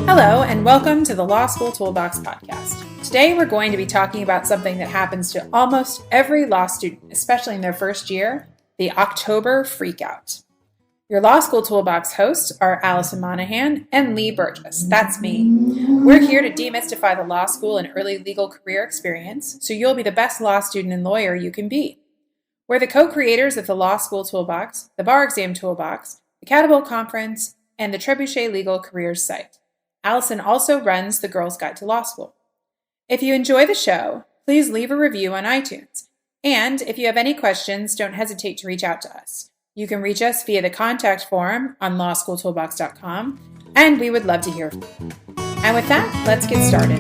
Hello, and welcome to the Law School Toolbox podcast. Today, we're going to be talking about something that happens to almost every law student, especially in their first year, the October Freakout. Your Law School Toolbox hosts are Allison Monahan and Lee Burgess. That's me. We're here to demystify the law school and early legal career experience, so you'll be the best law student and lawyer you can be. We're the co-creators of the Law School Toolbox, the Bar Exam Toolbox, the Catapult Conference, and the Trebuchet Legal Careers site. Allison also runs the Girls Guide to Law School. If you enjoy the show, please leave a review on iTunes. And if you have any questions, don't hesitate to reach out to us. You can reach us via the contact form on lawschooltoolbox.com, and we would love to hear from you. And with that, let's get started.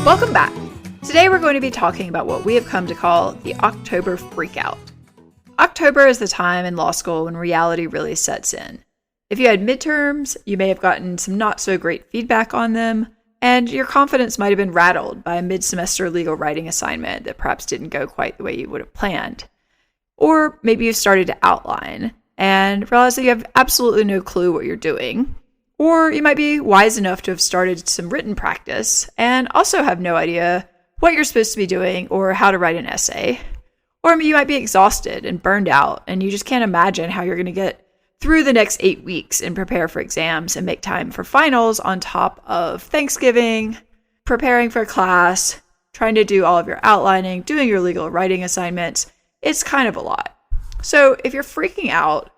Welcome back. Today we're going to be talking about what we have come to call the October Freakout. October is the time in law school when reality really sets in. If you had midterms, you may have gotten some not so great feedback on them, and your confidence might have been rattled by a mid-semester legal writing assignment that perhaps didn't go quite the way you would have planned. Or maybe you started to outline and realize that you have absolutely no clue what you're doing. Or you might be wise enough to have started some written practice and also have no idea what you're supposed to be doing or how to write an essay. Or you might be exhausted and burned out, and you just can't imagine how you're going to get through the next 8 weeks and prepare for exams and make time for finals on top of Thanksgiving, preparing for class, trying to do all of your outlining, doing your legal writing assignments. It's kind of a lot. So if you're freaking out,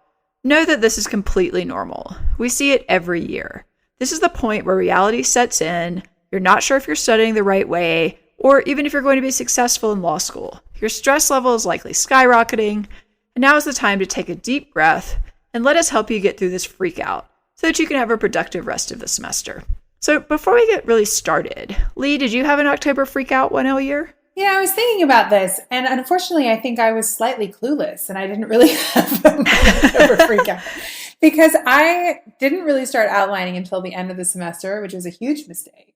know that this is completely normal. We see it every year. This is the point where reality sets in. You're not sure if you're studying the right way, or even if you're going to be successful in law school. Your stress level is likely skyrocketing, and now is the time to take a deep breath and let us help you get through this freak out so that you can have a productive rest of the semester. So before we get really started, Lee, did you have an October freakout 1L year? Yeah, I was thinking about this, and unfortunately, I think I was slightly clueless, and I didn't really have an October freakout because I didn't really start outlining until the end of the semester, which was a huge mistake.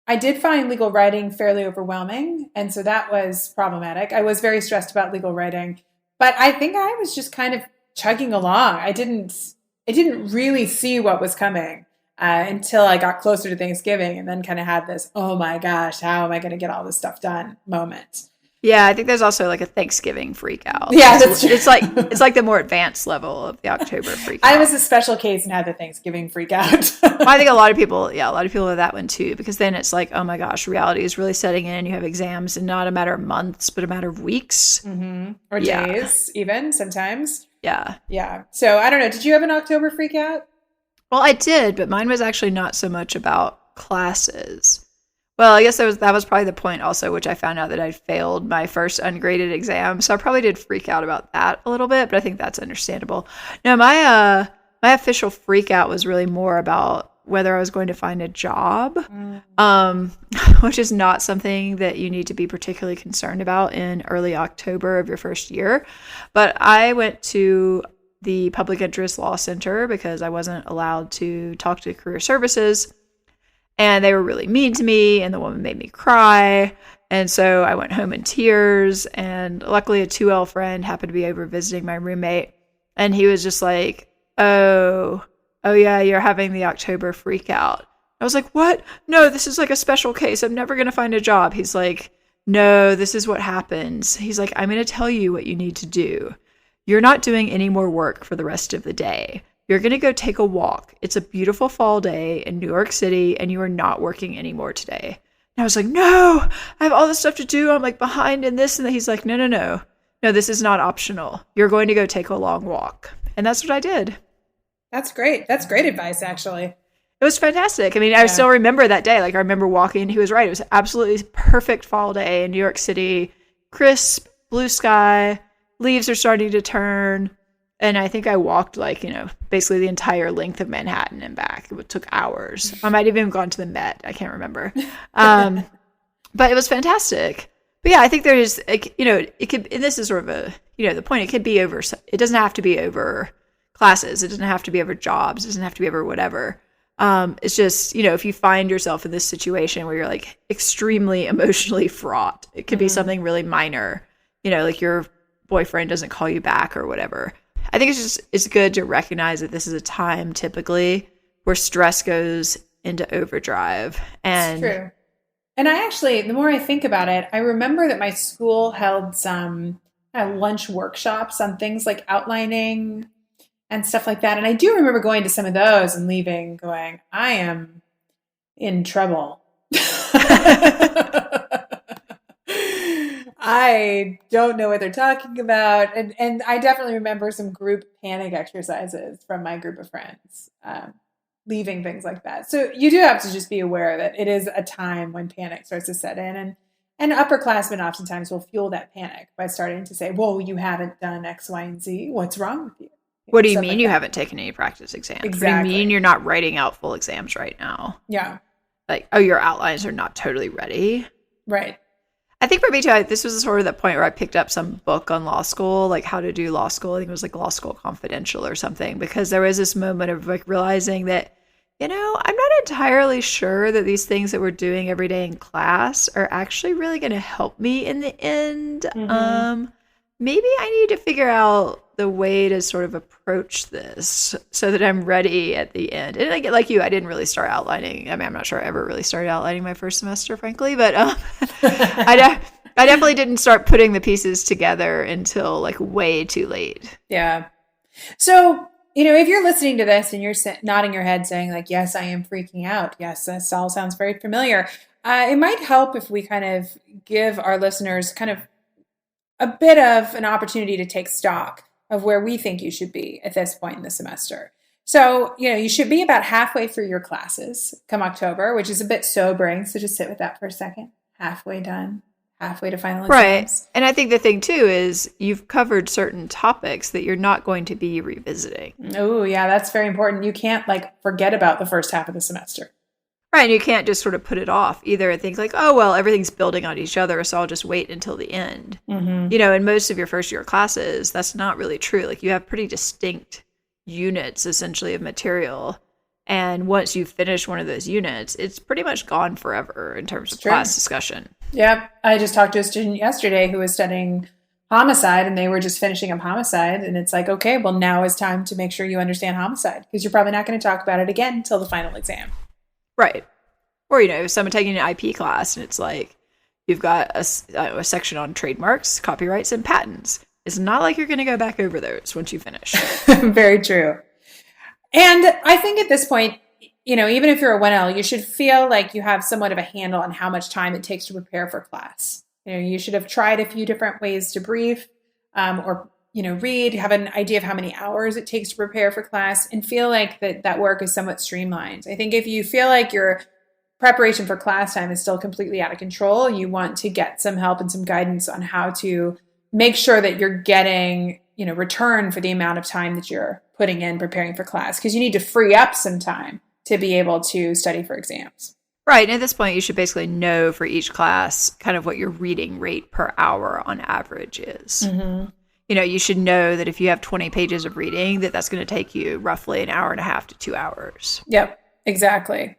I did find legal writing fairly overwhelming, and so that was problematic. I was very stressed about legal writing, but I think I was just kind of chugging along. I didn't really see what was coming until I got closer to Thanksgiving, and then kind of had this, oh my gosh, how am I going to get all this stuff done moment. Yeah, I think there's also like a Thanksgiving freak out. Yeah, that's true. It's like the more advanced level of the October freak out. I was a special case and had the Thanksgiving freak out. I think a lot of people have that one too, because then it's like, oh my gosh, reality is really setting in. You have exams in not a matter of months, but a matter of weeks. Mm-hmm. Or days, even sometimes. Yeah. Yeah. So I don't know. Did you have an October freak out? Well, I did, but mine was actually not so much about classes. Well, I guess that was probably the point also, which I found out that I failed my first ungraded exam. So I probably did freak out about that a little bit, but I think that's understandable. No, my official freak out was really more about whether I was going to find a job, which is not something that you need to be particularly concerned about in early October of your first year. But I went to the Public Interest Law Center because I wasn't allowed to talk to career services. And they were really mean to me, and the woman made me cry. And so I went home in tears, and luckily a 2L friend happened to be over visiting my roommate, and he was just like, oh yeah, you're having the October freakout. I was like, what? No, this is like a special case. I'm never going to find a job. He's like, no, this is what happens. He's like, I'm going to tell you what you need to do. You're not doing any more work for the rest of the day. You're going to go take a walk. It's a beautiful fall day in New York City, and you are not working anymore today. And I was like, no, I have all this stuff to do. I'm like behind in this and that. He's like, no, this is not optional. You're going to go take a long walk. And that's what I did. That's great. That's great advice, actually. It was fantastic. I mean, I still remember that day. Like, I remember walking. He was right. It was absolutely perfect fall day in New York City. Crisp, blue sky, leaves are starting to turn. And I think I walked basically the entire length of Manhattan and back. It took hours. I might have even gone to the Met. I can't remember. But it was fantastic. But yeah, I think there's, it could, and this is sort of the point, it could be over, it doesn't have to be over classes. It doesn't have to be over jobs. It doesn't have to be over whatever. It's just, if you find yourself in this situation where you're like extremely emotionally fraught, it could be something really minor, like your boyfriend doesn't call you back or whatever. I think it's good to recognize that this is a time typically where stress goes into overdrive. And it's true. And I actually, the more I think about it, I remember that my school held some lunch workshops on things like outlining and stuff like that. And I do remember going to some of those and leaving going, I am in trouble. I don't know what they're talking about. And I definitely remember some group panic exercises from my group of friends, leaving things like that. So you do have to just be aware that it is a time when panic starts to set in. And upperclassmen oftentimes will fuel that panic by starting to say, whoa, you haven't done X, Y, and Z. What's wrong with you? What do you mean you haven't taken any practice exams? Exactly. What do you mean you're not writing out full exams right now? Yeah. Like, oh, your outlines are not totally ready. Right. I think for me too, this was sort of the point where I picked up some book on law school, like how to do law school. I think it was like Law School Confidential or something, because there was this moment of like realizing that, I'm not entirely sure that these things that we're doing every day in class are actually really going to help me in the end. Maybe I need to figure out the way to sort of approach this so that I'm ready at the end. And I get like you, I didn't really start outlining. I mean, I'm not sure I ever really started outlining my first semester, frankly, but I definitely didn't start putting the pieces together until like way too late. Yeah. So, if you're listening to this and you're nodding your head saying like, yes, I am freaking out. Yes, this all sounds very familiar. It might help if we kind of give our listeners kind of a bit of an opportunity to take stock of where we think you should be at this point in the semester. So, you should be about halfway through your classes come October, which is a bit sobering. So just sit with that for a second. Halfway done, halfway to final exams. Right. And I think the thing too is you've covered certain topics that you're not going to be revisiting. Oh, yeah, that's very important. You can't forget about the first half of the semester. Right, and you can't just sort of put it off either and think like, oh, well, everything's building on each other, so I'll just wait until the end. In most of your first year classes, that's not really true. Like you have pretty distinct units, essentially, of material. And once you finish one of those units, it's pretty much gone forever in terms of class discussion. Yeah, I just talked to a student yesterday who was studying homicide, and they were just finishing up homicide. And it's like, okay, well, now is time to make sure you understand homicide, because you're probably not going to talk about it again until the final exam. Right. Or, someone taking an IP class and it's like, you've got a section on trademarks, copyrights, and patents. It's not like you're going to go back over those once you finish. Very true. And I think at this point, even if you're a 1L, you should feel like you have somewhat of a handle on how much time it takes to prepare for class. You should have tried a few different ways to brief or read, have an idea of how many hours it takes to prepare for class, and feel like that work is somewhat streamlined. I think if you feel like your preparation for class time is still completely out of control, you want to get some help and some guidance on how to make sure that you're getting, return for the amount of time that you're putting in preparing for class, because you need to free up some time to be able to study for exams. Right. And at this point, you should basically know for each class kind of what your reading rate per hour on average is. You should know that if you have 20 pages of reading, that's going to take you roughly an hour and a half to 2 hours. Yep, exactly.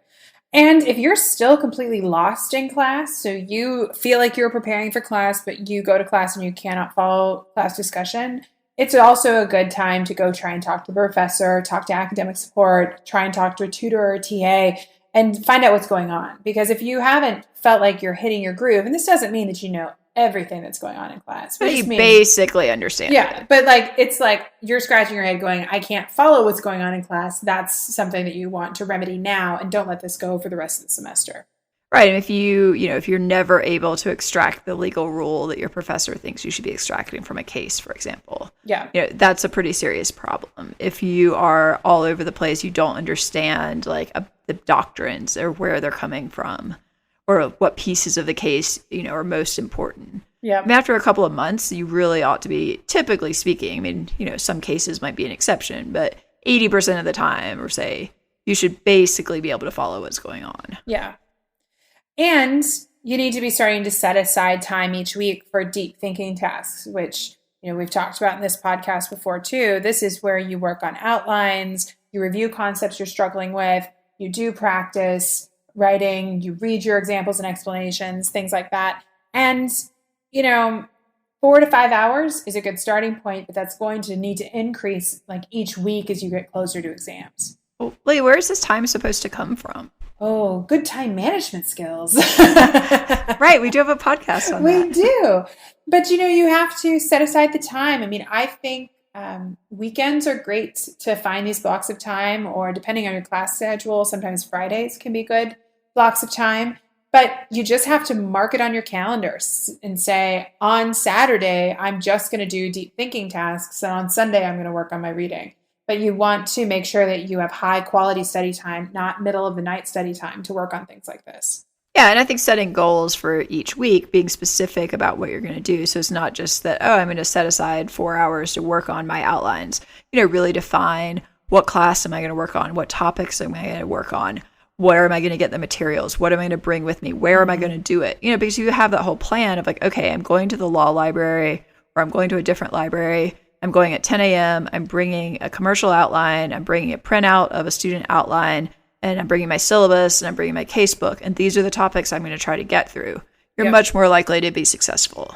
And if you're still completely lost in class, so you feel like you're preparing for class, but you go to class and you cannot follow class discussion, it's also a good time to go try and talk to the professor, talk to academic support, try and talk to a tutor or a TA, and find out what's going on. Because if you haven't felt like you're hitting your groove, and this doesn't mean that you know everything that's going on in class. But you basically understand. Yeah, but it's like you're scratching your head going, I can't follow what's going on in class. That's something that you want to remedy now, and don't let this go for the rest of the semester. Right. And if if you're never able to extract the legal rule that your professor thinks you should be extracting from a case, for example, that's a pretty serious problem. If you are all over the place, you don't understand the doctrines or where they're coming from, or what pieces of the case, are most important. Yeah. After a couple of months, you really ought to be, typically speaking, some cases might be an exception, but 80% of the time, or say, you should basically be able to follow what's going on. Yeah. And you need to be starting to set aside time each week for deep thinking tasks, which, we've talked about in this podcast before too. This is where you work on outlines, you review concepts you're struggling with, you do practice writing, you read your examples and explanations, things like that. And, 4 to 5 hours is a good starting point, but that's going to need to increase like each week as you get closer to exams. Well, Lee, where is this time supposed to come from? Oh, good time management skills. Right. We do have a podcast on that. We do. But, you have to set aside the time. I mean, I think weekends are great to find these blocks of time, or depending on your class schedule, sometimes Fridays can be good blocks of time. But you just have to mark it on your calendars and say, on Saturday, I'm just going to do deep thinking tasks. And on Sunday, I'm going to work on my reading. But you want to make sure that you have high quality study time, not middle of the night study time to work on things like this. Yeah, and I think setting goals for each week, being specific about what you're going to do. So it's not just that, I'm going to set aside 4 hours to work on my outlines. Really define what class am I going to work on? What topics am I going to work on? Where am I going to get the materials? What am I going to bring with me? Where am I going to do it? Because you have that whole plan of like, okay, I'm going to the law library, or I'm going to a different library. I'm going at 10 a.m. I'm bringing a commercial outline. I'm bringing a printout of a student outline, and I'm bringing my syllabus, and I'm bringing my casebook. And these are the topics I'm going to try to get through. You're much more likely to be successful.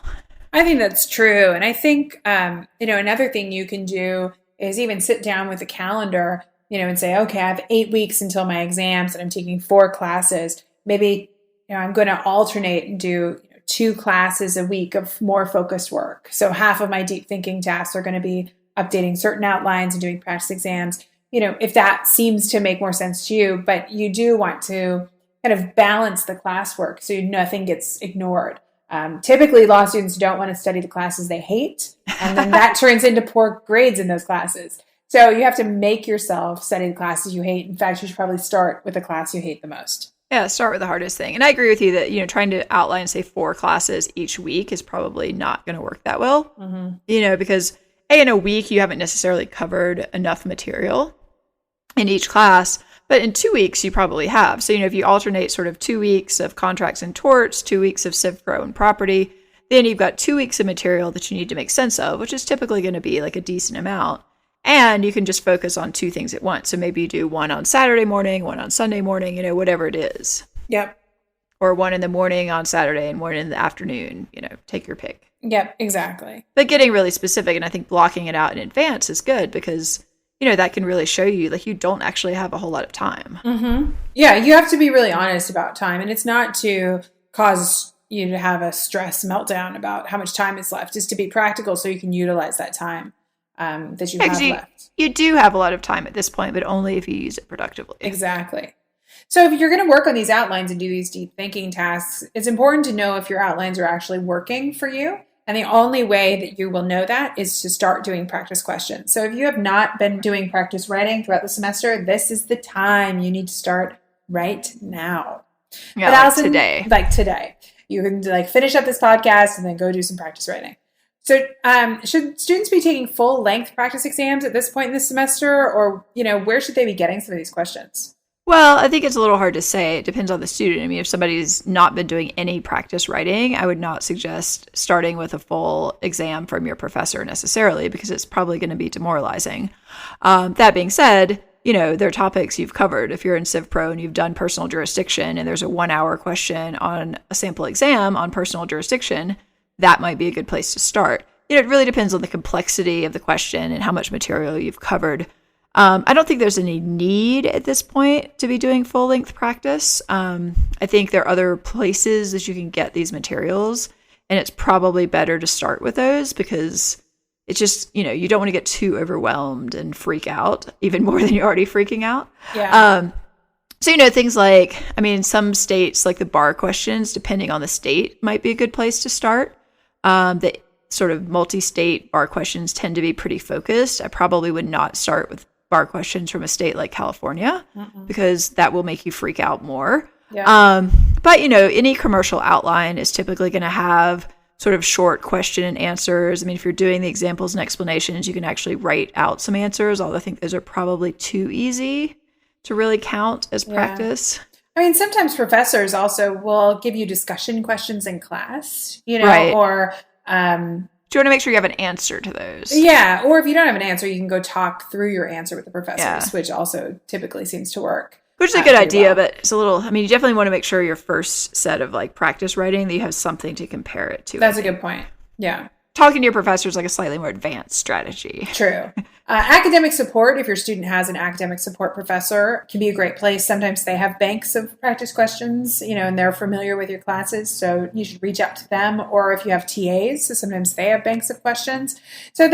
I think that's true. And I think, another thing you can do is even sit down with a calendar, and say, okay, I have 8 weeks until my exams and I'm taking 4 classes. Maybe, I'm going to alternate and do 2 classes a week of more focused work. So half of my deep thinking tasks are going to be updating certain outlines and doing practice exams, if that seems to make more sense to you. But you do want to kind of balance the classwork so nothing gets ignored. Typically, law students don't want to study the classes they hate, and then that turns into poor grades in those classes. So you have to make yourself study the classes you hate. In fact, you should probably start with the class you hate the most. Yeah, start with the hardest thing. And I agree with you that, trying to outline, say, 4 classes each week is probably not going to work that well. Mm-hmm. Because in a week, you haven't necessarily covered enough material in each class. But in 2 weeks, you probably have. So, if you alternate sort of 2 weeks of contracts and torts, 2 weeks of civ pro and property, then you've got 2 weeks of material that you need to make sense of, which is typically going to be like a decent amount. And you can just focus on 2 things at once. So maybe you do one on Saturday morning, one on Sunday morning, whatever it is. Yep. Or one in the morning on Saturday and one in the afternoon, take your pick. Yep, exactly. But getting really specific, and I think blocking it out in advance is good because, that can really show you like you don't actually have a whole lot of time. Mm-hmm. Yeah, you have to be really honest about time. And it's not to cause you to have a stress meltdown about how much time is left. It's to be practical so you can utilize that time. That you have left. You do have a lot of time at this point, but only if you use it productively. Exactly. So if you're going to work on these outlines and do these deep thinking tasks, it's important to know if your outlines are actually working for you. And the only way that you will know that is to start doing practice questions. So if you have not been doing practice writing throughout the semester, this is the time you need to start right now. Yeah, like Allison, today. Like today. You can finish up this podcast and then go do some practice writing. So should students be taking full-length practice exams at this point in the semester, or, where should they be getting some of these questions? Well, I think it's a little hard to say. It depends on the student. I mean, if somebody's not been doing any practice writing, I would not suggest starting with a full exam from your professor necessarily, because it's probably going to be demoralizing. That being said, there are topics you've covered. If you're in Civ Pro and you've done personal jurisdiction and there's a 1-hour question on a sample exam on personal jurisdiction, that might be a good place to start. It really depends on the complexity of the question and how much material you've covered. I don't think there's any need at this point to be doing full-length practice. I think there are other places that you can get these materials, and it's probably better to start with those because it's just, you don't want to get too overwhelmed and freak out, even more than you're already freaking out. Yeah. So, things like, in some states, like the bar questions, depending on the state, might be a good place to start. The sort of multi-state bar questions tend to be pretty focused. I probably would not start with bar questions from a state like California because that will make you freak out more. Yeah. But, any commercial outline is typically going to have sort of short question and answers. If you're doing the examples and explanations, you can actually write out some answers, although I think those are probably too easy to really count as practice. Sometimes professors also will give you discussion questions in class, right. Or do you want to make sure you have an answer to those? Yeah, or if you don't have an answer, you can go talk through your answer with the professors, which also typically seems to work. Which is a good idea, but it's a little, I mean, you definitely want to make sure your first set of like practice writing that you have something to compare it to. That's a good point. Yeah. Talking to your professor is like a slightly more advanced strategy. True. Academic support, if your student has an academic support professor, can be a great place. Sometimes they have banks of practice questions, and they're familiar with your classes. So you should reach out to them. Or if you have TAs, so sometimes they have banks of questions. So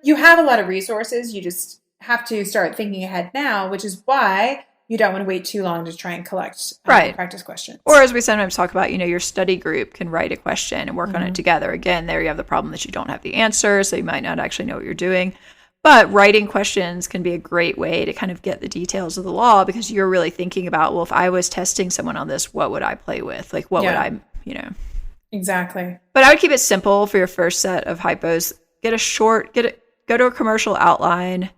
you have a lot of resources. You just have to start thinking ahead now, which is why you don't want to wait too long to try and collect practice questions. Or as we sometimes talk about, your study group can write a question and work on it together. Again, there you have the problem that you don't have the answer, so you might not actually know what you're doing. But writing questions can be a great way to kind of get the details of the law, because you're really thinking about, well, if I was testing someone on this, what would I play with? Like, what would I. Exactly. But I would keep it simple for your first set of hypos. Go to a commercial outline,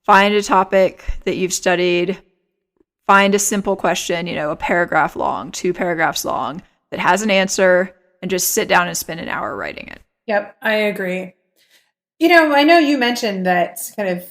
find a topic that you've studied, find a simple question, a paragraph long, 2 paragraphs long, that has an answer, and just sit down and spend an hour writing it. Yep, I agree. I know you mentioned that kind of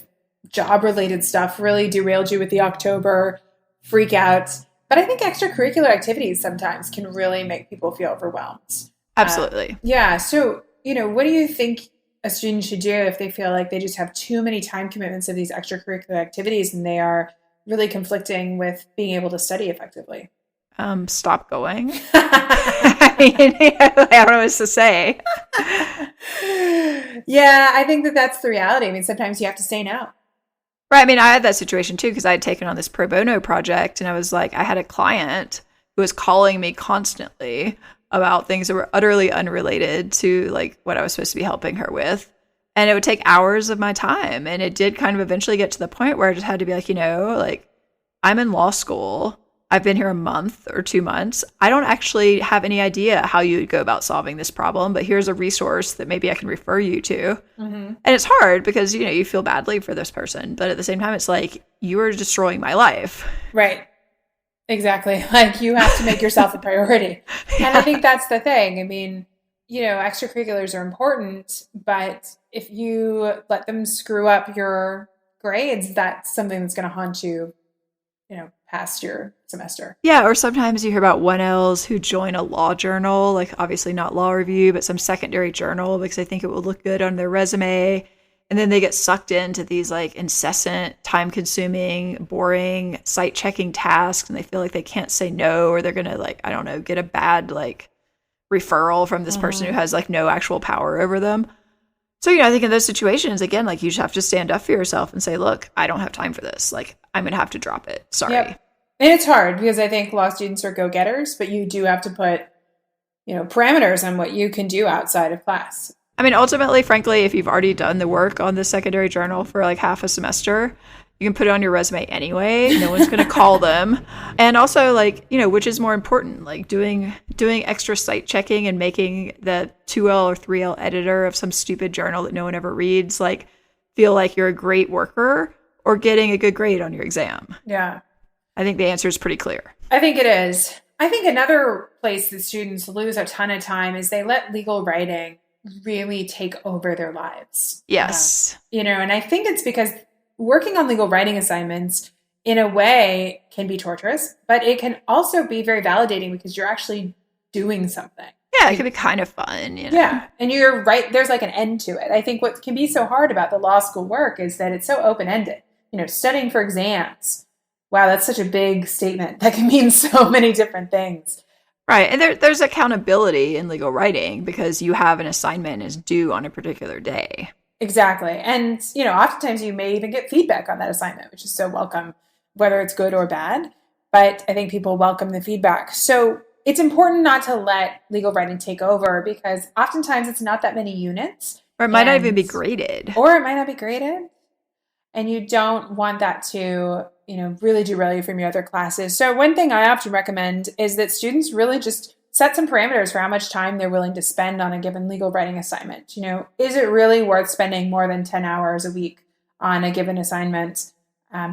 job-related stuff really derailed you with the October freakout, but I think extracurricular activities sometimes can really make people feel overwhelmed. Absolutely. Yeah. So, what do you think a student should do if they feel like they just have too many time commitments of these extracurricular activities and they are really conflicting with being able to study effectively? Stop going. I don't know what to say. Yeah, I think that's the reality. I mean, sometimes you have to say no. Right. I mean, I had that situation too, because I had taken on this pro bono project, and I was like, I had a client who was calling me constantly about things that were utterly unrelated to like what I was supposed to be helping her with. And it would take hours of my time. And it did kind of eventually get to the point where I just had to be like, like I'm in law school. I've been here a month or 2 months. I don't actually have any idea how you would go about solving this problem, but here's a resource that maybe I can refer you to. And it's hard because, you feel badly for this person. But at the same time, it's like, you are destroying my life. Right. Exactly. Like, you have to make yourself a priority. Yeah. And I think that's the thing. I mean, extracurriculars are important, but if you let them screw up your grades, that's something that's going to haunt you, past your semester. Yeah, or sometimes you hear about 1Ls who join a law journal, like obviously not law review, but some secondary journal because they think it will look good on their resume. And then they get sucked into these like incessant, time-consuming, boring, site-checking tasks, and they feel like they can't say no, or they're going to get a bad referral from this person who has no actual power over them. So, I think in those situations, again, you just have to stand up for yourself and say, look, I don't have time for this. I'm going to have to drop it. Sorry. Yep. And it's hard because I think law students are go-getters, but you do have to put, parameters on what you can do outside of class. I mean, ultimately, frankly, if you've already done the work on the secondary journal for half a semester, you can put it on your resume anyway. No one's going to call them. And also, which is more important, doing extra site checking and making the 2L or 3L editor of some stupid journal that no one ever reads, feel like you're a great worker, or getting a good grade on your exam. Yeah. I think the answer is pretty clear. I think it is. I think another place that students lose a ton of time is they let legal writing really take over their lives. Yes. And I think it's because working on legal writing assignments in a way can be torturous, but it can also be very validating because you're actually doing something. Yeah, it can be kind of fun. Yeah. And you're right. There's an end to it. I think what can be so hard about the law school work is that it's so open-ended. Studying for exams. Wow, that's such a big statement. That can mean so many different things. Right. And there's accountability in legal writing because you have an assignment is due on a particular day. Exactly. And, oftentimes you may even get feedback on that assignment, which is so welcome, whether it's good or bad. But I think people welcome the feedback. So it's important not to let legal writing take over because oftentimes it's not that many units. Or it might not even be graded. Or it might not be graded. And you don't want that to, really derail you from your other classes. So one thing I often recommend is that students really just set some parameters for how much time they're willing to spend on a given legal writing assignment. Is it really worth spending more than 10 hours a week on a given assignment?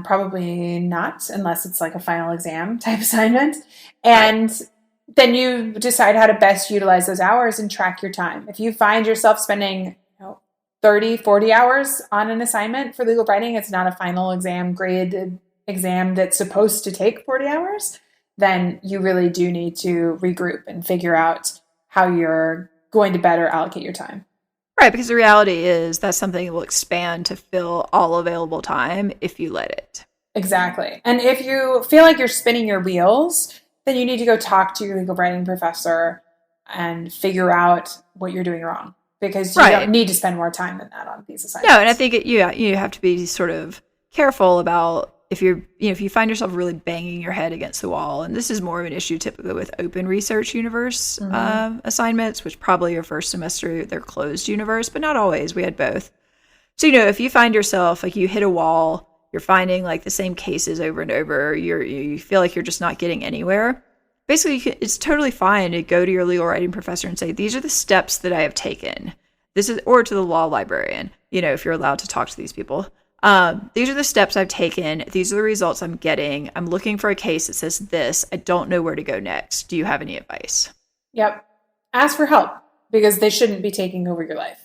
Probably not, unless it's a final exam type assignment. And then you decide how to best utilize those hours and track your time. If you find yourself spending 30, 40 hours on an assignment for legal writing, it's not a final exam graded exam that's supposed to take 40 hours, then you really do need to regroup and figure out how you're going to better allocate your time. Right, because the reality is that's something that will expand to fill all available time if you let it. Exactly. And if you feel like you're spinning your wheels, then you need to go talk to your legal writing professor and figure out what you're doing wrong, because you don't need to spend more time than that on these assignments. No, and I think you have to be sort of careful about if you find yourself really banging your head against the wall, and this is more of an issue typically with open research universe assignments, which probably your first semester they're closed universe, but not always. We had both. So, if you find yourself like you hit a wall, you're finding like the same cases over and over, you feel like you're just not getting anywhere. Basically, it's totally fine to go to your legal writing professor and say, these are the steps that I have taken. Or to the law librarian, if you're allowed to talk to these people. These are the steps I've taken. These are the results I'm getting. I'm looking for a case that says this. I don't know where to go next. Do you have any advice? Yep. Ask for help, because they shouldn't be taking over your life.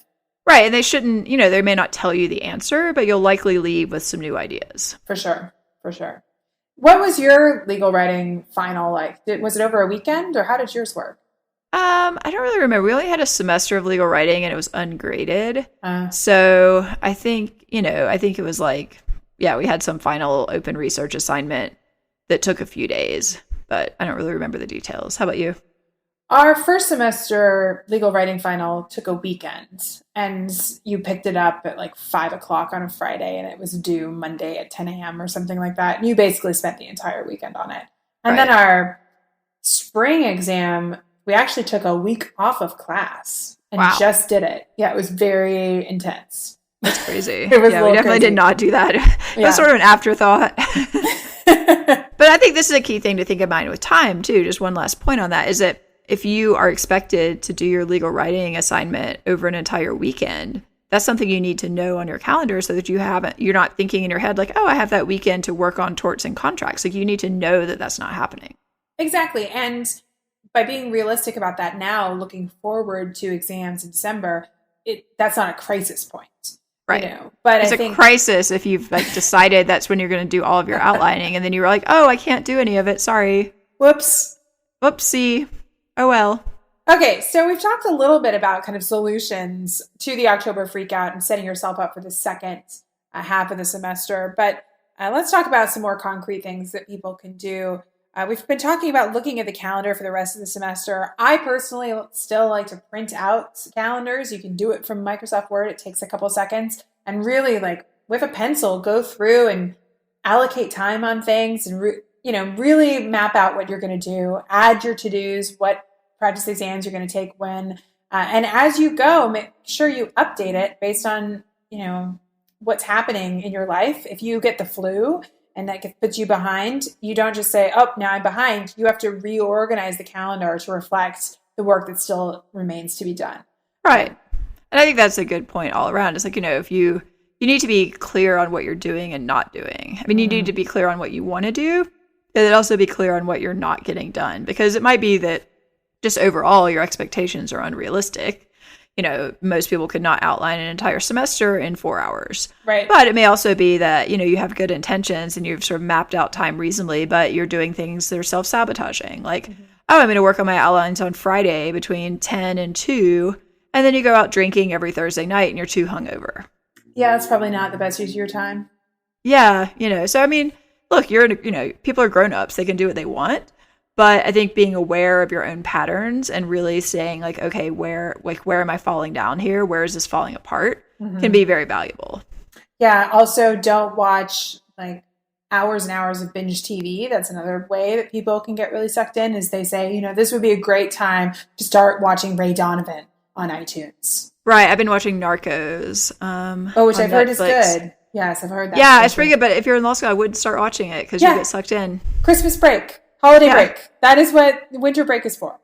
Right. And they shouldn't, they may not tell you the answer, but you'll likely leave with some new ideas. For sure. For sure. What was your legal writing final like? Was it over a weekend, or how did yours work? I don't really remember. We only had a semester of legal writing and it was ungraded. So I think it was like, we had some final open research assignment that took a few days, but I don't really remember the details. How about you? Our first semester legal writing final took a weekend, and you picked it up at like 5:00 on a Friday, and it was due Monday at 10 a.m. or something like that. And you basically spent the entire weekend on it. And then our spring exam, we actually took a week off of class and just did it. Yeah, it was very intense. That's crazy. It was we definitely crazy. Did not do that. It was sort of an afterthought. But I think this is a key thing to think about with time, too. Just one last point on that is that if you are expected to do your legal writing assignment over an entire weekend, that's something you need to know on your calendar so that you're not thinking in your head like, oh, I have that weekend to work on torts and contracts. Like, you need to know that that's not happening. Exactly. And by being realistic about that now, looking forward to exams in December, that's not a crisis point. Right. But it's a crisis if you've decided that's when you're going to do all of your outlining and then you're like, oh, I can't do any of it. Sorry. Whoopsie. Oh, well. Okay, so we've talked a little bit about kind of solutions to the October Freakout and setting yourself up for the second half of the semester. But let's talk about some more concrete things that people can do. We've been talking about looking at the calendar for the rest of the semester. I personally still like to print out calendars. You can do it from Microsoft Word. It takes a couple seconds. And really, with a pencil, go through and allocate time on things and really map out what you're going to do, add your to-dos, what practice exams you're going to take when, and as you go, make sure you update it based on, what's happening in your life. If you get the flu and that puts you behind, you don't just say, oh, now I'm behind. You have to reorganize the calendar to reflect the work that still remains to be done. Right. And I think that's a good point all around. It's like, if you need to be clear on what you're doing and not doing. I mean, you need to be clear on what you want to do, and also be clear on what you're not getting done, because it might be that just overall your expectations are unrealistic. Most people could not outline an entire semester in 4 hours. Right. But it may also be that, you have good intentions and you've sort of mapped out time reasonably, but you're doing things that are self-sabotaging. Like, oh, I'm going to work on my outlines on Friday between 10 and 2, and then you go out drinking every Thursday night and you're too hungover. Yeah, that's probably not the best use of your time. Yeah, so I mean, look, people are grown-ups. They can do what they want. But I think being aware of your own patterns and really saying like, okay, where am I falling down here? Where is this falling apart? Can be very valuable. Yeah. Also, don't watch hours and hours of binge TV. That's another way that people can get really sucked in, is they say, this would be a great time to start watching Ray Donovan on iTunes. Right. I've been watching Narcos. Which I've heard is good. Yes, I've heard that. Yeah, it's pretty good. But if you're in law school, I wouldn't start watching it because you get sucked in. Christmas break. Holiday break. That is what winter break is for.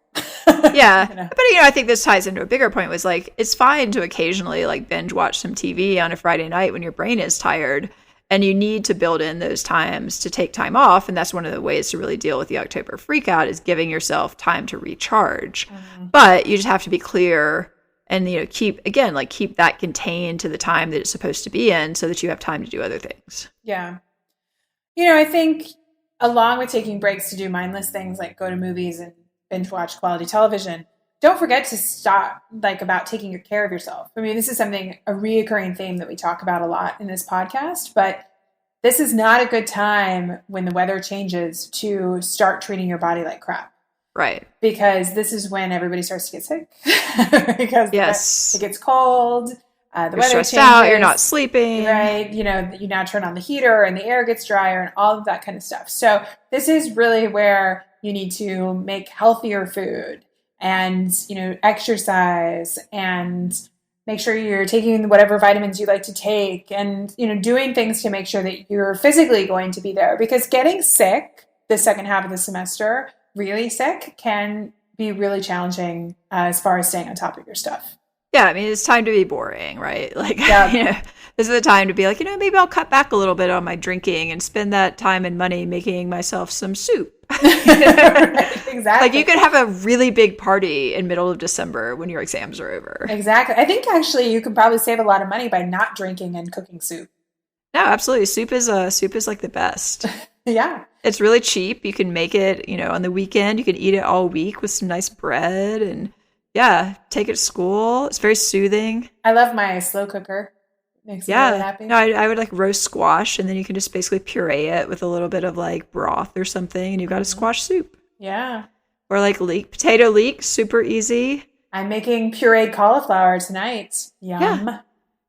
Yeah. But, I think this ties into a bigger point was it's fine to occasionally binge watch some TV on a Friday night when your brain is tired, and you need to build in those times to take time off. And that's one of the ways to really deal with the October Freakout is giving yourself time to recharge. But you just have to be clear and, keep that contained to the time that it's supposed to be in so that you have time to do other things. Yeah. I think along with taking breaks to do mindless things like go to movies and binge watch quality television, don't forget to stop about taking care of yourself. I mean, this is a reoccurring theme that we talk about a lot in this podcast, but this is not a good time when the weather changes to start treating your body like crap. Right. Because this is when everybody starts to get sick because it gets cold. The you're weather stressed changes, out, you're not sleeping. Right. You now turn on the heater and the air gets drier and all of that kind of stuff. So this is really where you need to make healthier food and, exercise and make sure you're taking whatever vitamins you like to take and, doing things to make sure that you're physically going to be there, because getting sick the second half of the semester, really sick, can be really challenging as far as staying on top of your stuff. Yeah, I mean, it's time to be boring, right? This is the time to be like, maybe I'll cut back a little bit on my drinking and spend that time and money making myself some soup. Right, exactly. You could have a really big party in middle of December when your exams are over. Exactly. I think actually you could probably save a lot of money by not drinking and cooking soup. No, absolutely. Soup is like the best. Yeah. It's really cheap. You can make it, on the weekend. You can eat it all week with some nice bread and take it to school. It's very soothing. I love my slow cooker. Makes me really happy. No, I would roast squash, and then you can just basically puree it with a little bit of broth or something, and you've got a squash soup. Yeah. Or potato leek, super easy. I'm making pureed cauliflower tonight. Yum.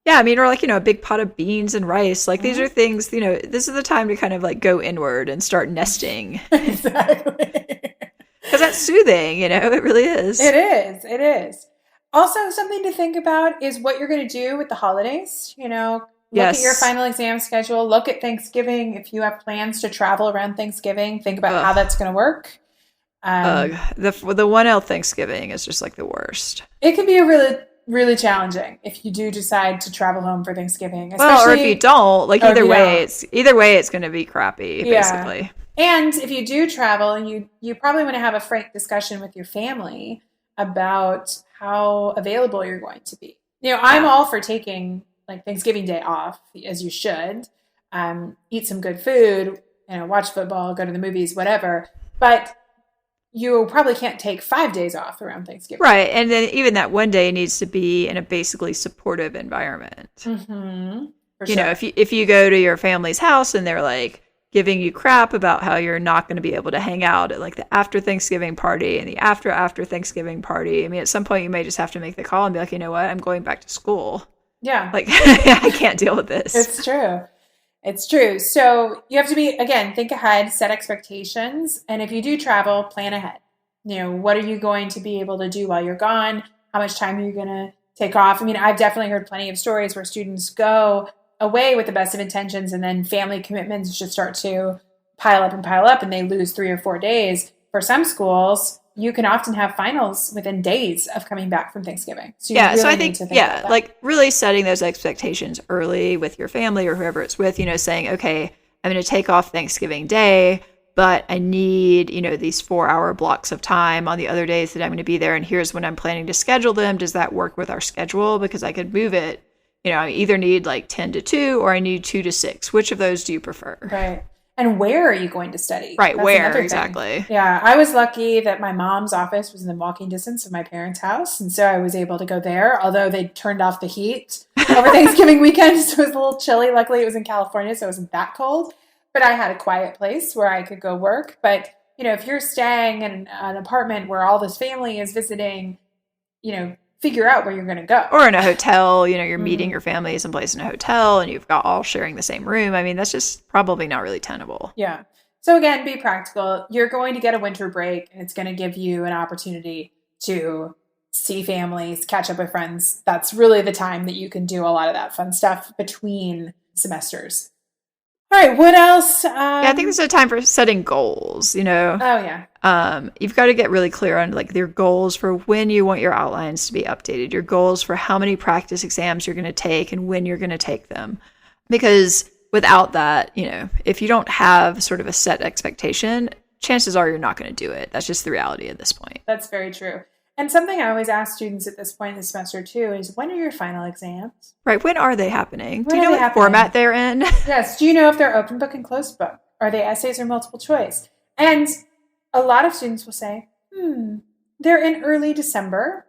Yeah, I mean, or a big pot of beans and rice. These are things, this is the time to kind of go inward and start nesting. Exactly. Because that's soothing, it really is. It is. Also, something to think about is what you're going to do with the holidays. Look at your final exam schedule. Look at Thanksgiving. If you have plans to travel around Thanksgiving, think about how that's going to work. The 1L Thanksgiving is just the worst. It can be a really, really challenging if you do decide to travel home for Thanksgiving. Or if you don't, either way, it's going to be crappy, basically. And if you do travel, you probably want to have a frank discussion with your family about how available you're going to be. I'm all for taking Thanksgiving Day off, as you should. Eat some good food, watch football, go to the movies, whatever. But you probably can't take 5 days off around Thanksgiving. Right. And then even that one day needs to be in a basically supportive environment. Mm-hmm. For sure. If you go to your family's house and they're giving you crap about how you're not going to be able to hang out at the after Thanksgiving party and the after Thanksgiving party. I mean, at some point you may just have to make the call and be like, you know what, I'm going back to school. Yeah. I can't deal with this. It's true. So you have to think ahead, set expectations. And if you do travel, plan ahead. What are you going to be able to do while you're gone? How much time are you going to take off? I mean, I've definitely heard plenty of stories where students go away with the best of intentions and then family commitments just start to pile up and they lose 3 or 4 days. For some schools, you can often have finals within days of coming back from Thanksgiving. So so I think really setting those expectations early with your family or whoever it's with, saying, okay, I'm going to take off Thanksgiving Day, but I need, these 4-hour blocks of time on the other days that I'm going to be there. And here's when I'm planning to schedule them. Does that work with our schedule? Because I could move it. I either need 10 to 2 or I need 2 to 6. Which of those do you prefer? Right. And where are you going to study? Right. That's where exactly. Yeah. I was lucky that my mom's office was in walking distance of my parents' house. And so I was able to go there, although they turned off the heat over Thanksgiving weekend. So it was a little chilly. Luckily it was in California, so it wasn't that cold, but I had a quiet place where I could go work. But, if you're staying in an apartment where all this family is visiting, figure out where you're going to go. Or in a hotel, you're meeting your family someplace in a hotel and you've got all sharing the same room. I mean, that's just probably not really tenable. Yeah. So again, be practical. You're going to get a winter break and it's going to give you an opportunity to see families, catch up with friends. That's really the time that you can do a lot of that fun stuff between semesters. All right, what else? I think this is a time for setting goals, Oh, yeah. You've got to get really clear on your goals for when you want your outlines to be updated, your goals for how many practice exams you're going to take and when you're going to take them. Because without that, if you don't have sort of a set expectation, chances are you're not going to do it. That's just the reality at this point. That's very true. And something I always ask students at this point in the semester too is, when are your final exams? Right. When are they happening? Do you know what format they're in? Yes. Do you know if they're open book and closed book? Are they essays or multiple choice? And a lot of students will say, they're in early December.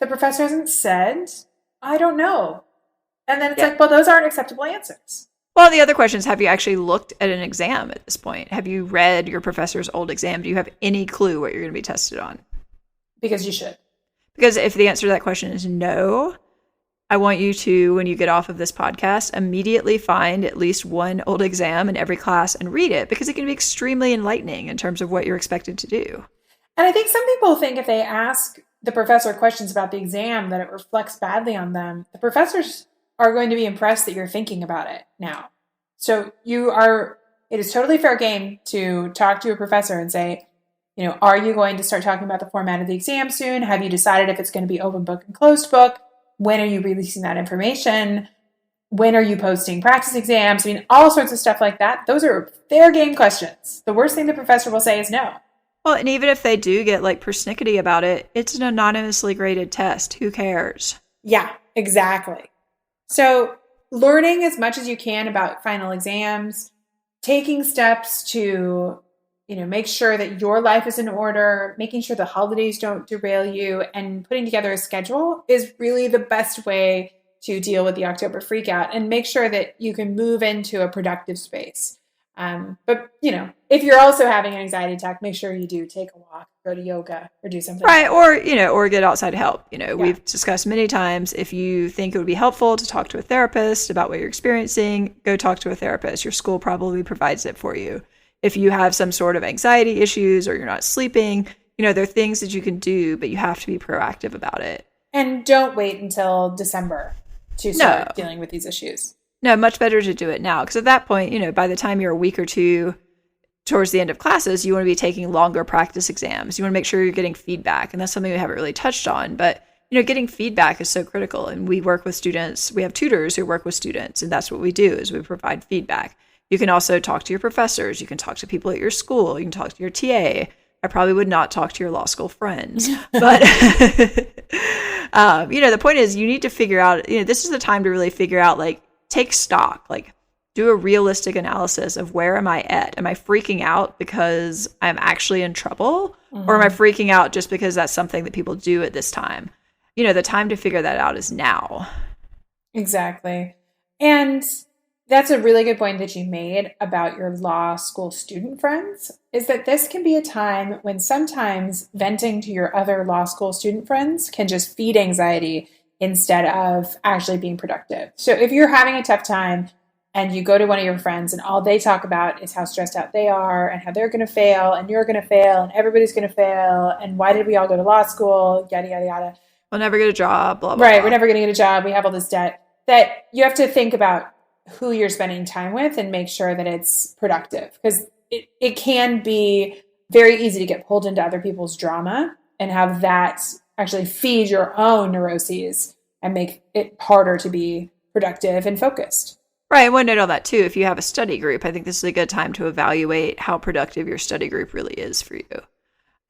The professor hasn't said, I don't know. And then it's like, well, those aren't acceptable answers. Well, the other question is, have you actually looked at an exam at this point? Have you read your professor's old exam? Do you have any clue what you're going to be tested on? Because you should. Because if the answer to that question is no, I want you to, when you get off of this podcast, immediately find at least one old exam in every class and read it, because it can be extremely enlightening in terms of what you're expected to do. And I think some people think if they ask the professor questions about the exam that it reflects badly on them. The professors are going to be impressed that you're thinking about it now. So it is totally fair game to talk to a professor and say, are you going to start talking about the format of the exam soon? Have you decided if it's going to be open book and closed book? When are you releasing that information? When are you posting practice exams? All sorts of stuff like that. Those are fair game questions. The worst thing the professor will say is no. Well, and even if they do get persnickety about it, it's an anonymously graded test. Who cares? Yeah, exactly. So learning as much as you can about final exams, taking steps to, make sure that your life is in order, making sure the holidays don't derail you, and putting together a schedule is really the best way to deal with the October freakout and make sure that you can move into a productive space. But if you're also having an anxiety attack, make sure you do take a walk, go to yoga, or do something. Right. Or get outside help. We've discussed many times, if you think it would be helpful to talk to a therapist about what you're experiencing, go talk to a therapist. Your school probably provides it for you. If you have some sort of anxiety issues or you're not sleeping, there are things that you can do, but you have to be proactive about it. And don't wait until December to start dealing with these issues. No, much better to do it now. Because at that point, by the time you're a week or two towards the end of classes, you want to be taking longer practice exams. You want to make sure you're getting feedback. And that's something we haven't really touched on. But, getting feedback is so critical. And we work with students. We have tutors who work with students. And that's what we do, is we provide feedback. You can also talk to your professors. You can talk to people at your school. You can talk to your TA. I probably would not talk to your law school friends. But, the point is, you need to figure out, this is the time to really figure out, take stock, do a realistic analysis of where am I at? Am I freaking out because I'm actually in trouble? Mm-hmm. Or am I freaking out just because that's something that people do at this time? The time to figure that out is now. Exactly. And that's a really good point that you made about your law school student friends, is that this can be a time when sometimes venting to your other law school student friends can just feed anxiety instead of actually being productive. So if you're having a tough time and you go to one of your friends and all they talk about is how stressed out they are and how they're going to fail and you're going to fail and everybody's going to fail and why did we all go to law school, yada, yada, yada. We'll never get a job, blah, blah, right, blah. We're never going to get a job. We have all this debt. That you have to think about who you're spending time with and make sure that it's productive, because it can be very easy to get pulled into other people's drama and have that actually feed your own neuroses and make it harder to be productive and focused. Right. And one note on that too, if you have a study group, I think this is a good time to evaluate how productive your study group really is for you.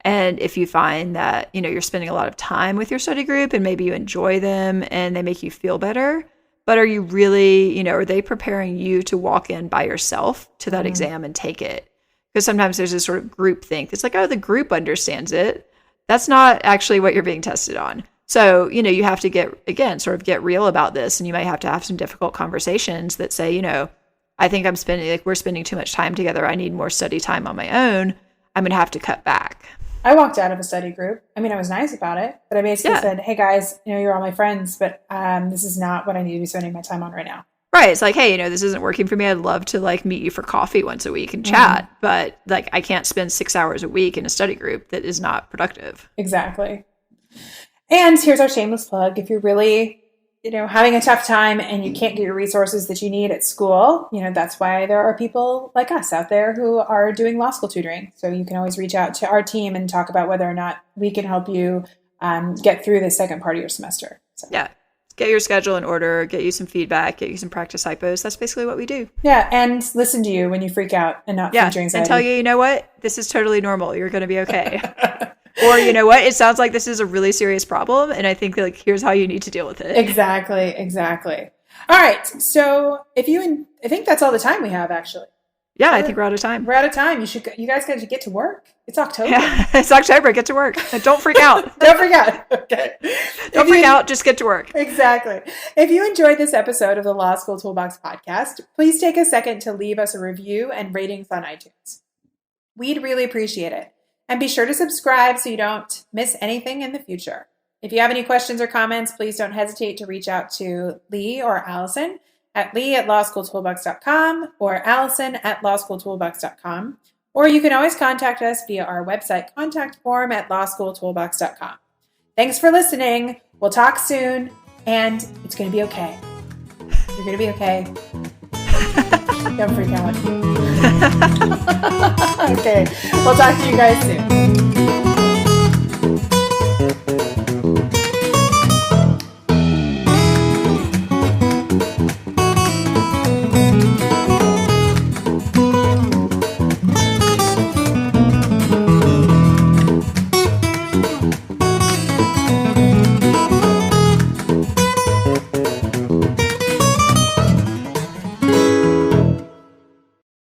And if you find that, you're spending a lot of time with your study group and maybe you enjoy them and they make you feel better, but are you really, are they preparing you to walk in by yourself to that exam and take it? Because sometimes there's this sort of group think. It's the group understands it. That's not actually what you're being tested on. So, you have to get real about this, and you might have to have some difficult conversations that say, I think we're spending too much time together. I need more study time on my own. I'm going to have to cut back. I walked out of a study group. I was nice about it, but I basically said, hey guys, you're all my friends, but this is not what I need to be spending my time on right now. Right. It's hey, this isn't working for me. I'd love to meet you for coffee once a week and chat, but I can't spend 6 hours a week in a study group that is not productive. Exactly. And here's our shameless plug. If you're really, having a tough time and you can't get your resources that you need at school, that's why there are people like us out there who are doing law school tutoring. So you can always reach out to our team and talk about whether or not we can help you get through the second part of your semester. So. Yeah. Get your schedule in order, get you some feedback, get you some practice hypos. That's basically what we do. Yeah. And listen to you when you freak out and not feed your anxiety. And tell you, what? This is totally normal. You're going to be okay. Or what? It sounds like this is a really serious problem. And I think here's how you need to deal with it. Exactly. All right. So I think that's all the time we have, actually. Yeah, I think we're out of time. We're out of time. You guys got to get to work. It's October. Yeah, it's October. Get to work. And don't freak out. Don't freak out. Okay. Don't freak out. Just get to work. Exactly. If you enjoyed this episode of the Law School Toolbox podcast, please take a second to leave us a review and ratings on iTunes. We'd really appreciate it. And be sure to subscribe so you don't miss anything in the future. If you have any questions or comments, please don't hesitate to reach out to Lee or Allison at lee@lawschooltoolbox.com or allison@lawschooltoolbox.com. Or you can always contact us via our website contact form at lawschooltoolbox.com. Thanks for listening. We'll talk soon, and it's going to be okay. You're going to be okay. Don't freak out. Okay. We'll talk to you guys soon.